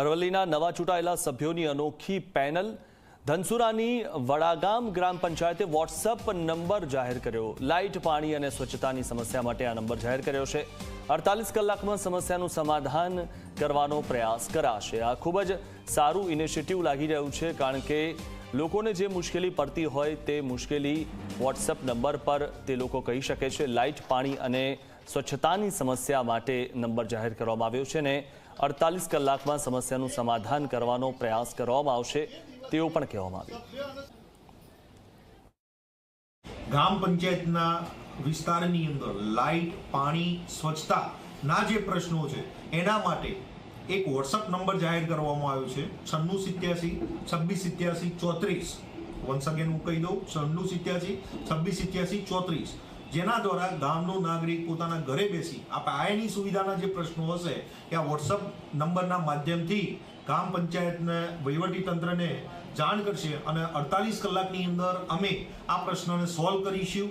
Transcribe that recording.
અરવલ્લીના નવા ચૂંટાયેલા સભ્યોની અનોખી પેનલ ધનસુરાની વડાગામ ગ્રામ પંચાયતે વોટ્સઅપ નંબર જાહેર કર્યો। લાઇટ, પાણી અને સ્વચ્છતાની સમસ્યા માટે આ નંબર જાહેર કર્યો છે। 48 કલાકમાં સમસ્યાનું સમાધાન કરવાનો પ્રયાસ કરાશે। આ ખૂબ જ સારું ઇનિશિયેટિવ લાગી રહ્યું છે, કારણ કે લોકોને જે મુશ્કેલી પડતી હોય તે મુશ્કેલી વોટ્સઅપ નંબર પર તે લોકો કહી શકે છે। લાઇટ, પાણી અને સ્વચ્છતાની સમસ્યા માટે નંબર જાહેર કરવામાં આવ્યો છે ને 48 કલાકમાં સમસ્યાનું સમાધાન કરવાનો પ્રયાસ કરવામાં આવશે તેવું પણ કહેવામાં આવ્યું। ગ્રામ પંચાયતના વિસ્તારની અંદર લાઇટ, પાણી, સ્વચ્છતાના જે પ્રશ્નો છે એના માટે એક વોટ્સઅપ નંબર જાહેર કરવામાં આવ્યો છે 9687 2687 34। વન્સ અગેન હું કહી દઉં 9687 2687 34, જેના દ્વારા ગામનો નાગરિક પોતાના ઘરે બેસી આ પાયાની સુવિધાના જે પ્રશ્નો હશે એ આ વોટ્સઅપ નંબરના માધ્યમથી ગ્રામ પંચાયતને વહીવટી તંત્રને જાણ કરશે અને 48 કલાકની અંદર અમે આ પ્રશ્નને સોલ્વ કરીશું।